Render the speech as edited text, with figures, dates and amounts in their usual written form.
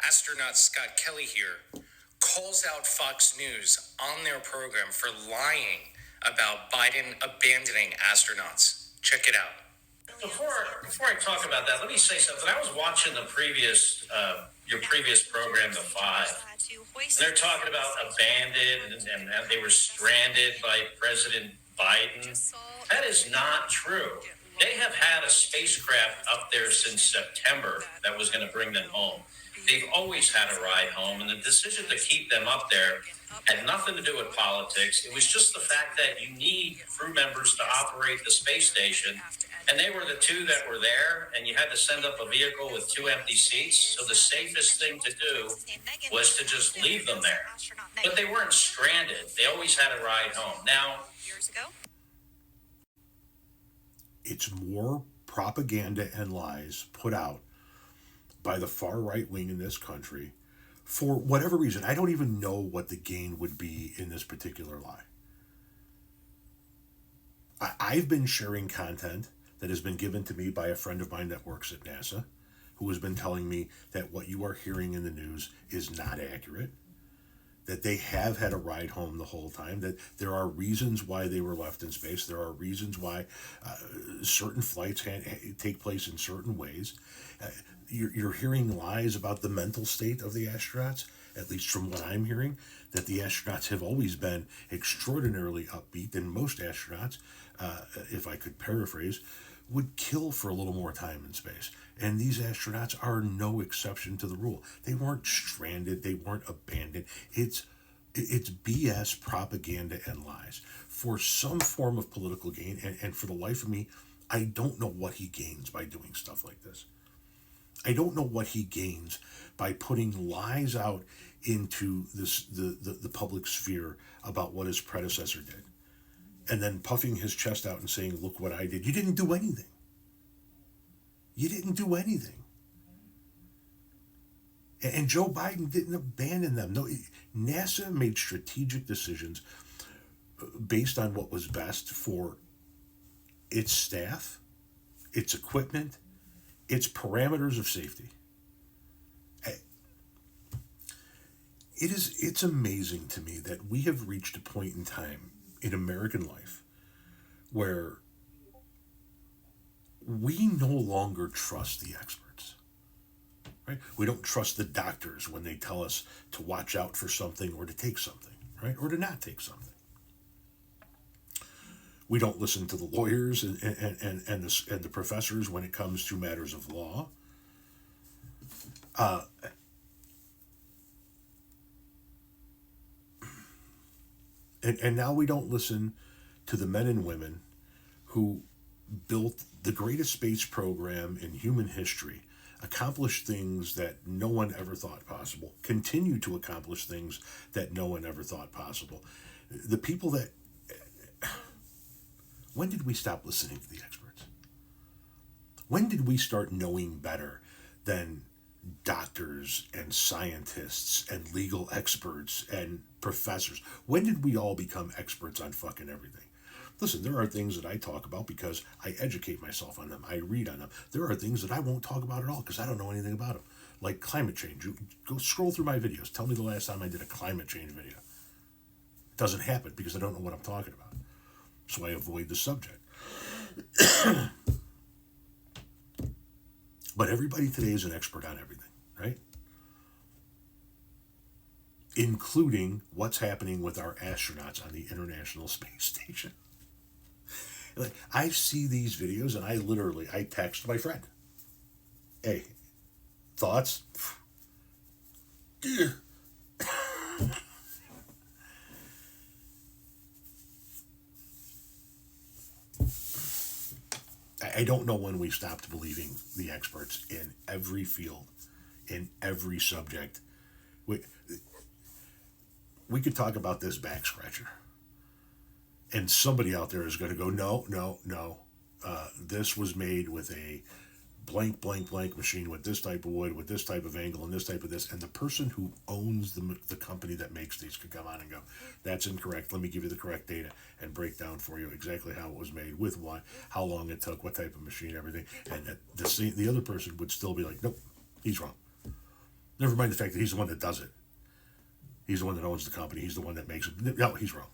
Astronaut Scott Kelly here calls out Fox News on their program for lying about Biden abandoning astronauts. Check it out. Before I talk about that, let me say something. I was watching the previous your previous program, The Five, and they're talking about abandoned and they were stranded by President Biden. That is not true. They have had a spacecraft up there since September that was going to bring them home. They've always had a ride home, and the decision to keep them up there had nothing to do with politics. It was just the fact that you need crew members to operate the space station, and they were the two that were there, and you had to send up a vehicle with two empty seats. So the safest thing to do was to just leave them there. But they weren't stranded. They always had a ride home. Now, it's more propaganda and lies put out by the far right wing in this country for whatever reason. I don't even know what the gain would be in this particular lie. I've been sharing content that has been given to me by a friend of mine that works at NASA, who has been telling me that what you are hearing in the news is not accurate, that they have had a ride home the whole time, that there are reasons why they were left in space, there are reasons why certain flights take place in certain ways. You're hearing lies about the mental state of the astronauts, at least from what I'm hearing, that the astronauts have always been extraordinarily upbeat, and most astronauts, if I could paraphrase, would kill for a little more time in space. And these astronauts are no exception to the rule. They weren't stranded, they weren't abandoned. It's BS propaganda and lies for some form of political gain, and for the life of me, I don't know what he gains by doing stuff like this. I don't know what he gains by putting lies out into the public sphere about what his predecessor did, and then puffing his chest out and saying, look what I did. You didn't do anything. You didn't do anything. And Joe Biden didn't abandon them. No, NASA made strategic decisions based on what was best for its staff, its equipment, its parameters of safety. It's amazing to me that we have reached a point in time in American life where we no longer trust the experts. Right? We don't trust the doctors when they tell us to watch out for something or to take something, right? Or to not take something. We don't listen to the lawyers and the professors when it comes to matters of law. And now we don't listen to the men and women who built the greatest space program in human history, accomplished things that no one ever thought possible, continue to accomplish things that no one ever thought possible. The people that... When did we stop listening to the experts? When did we start knowing better than doctors and scientists and legal experts and professors? When did we all become experts on fucking everything? Listen, there are things that I talk about because I educate myself on them. I read on them. There are things that I won't talk about at all because I don't know anything about them. Like climate change. You go scroll through my videos. Tell me the last time I did a climate change video. It doesn't happen because I don't know what I'm talking about. So I avoid the subject. But everybody today is an expert on everything, right? Including what's happening with our astronauts on the International Space Station. Like, I see these videos and I text my friend. Hey, thoughts? I don't know when we stopped believing the experts in every field, in every subject. We could talk about this back scratcher. And somebody out there is going to go, no. This was made with a blank machine with this type of wood, with this type of angle, and this type of this. And the person who owns the company that makes these could come on and go, that's incorrect. Let me give you the correct data and break down for you exactly how it was made, with what, how long it took, what type of machine, everything. And the other person would still be like, nope, he's wrong. Never mind the fact that he's the one that does it. He's the one that owns the company. He's the one that makes it. No, he's wrong.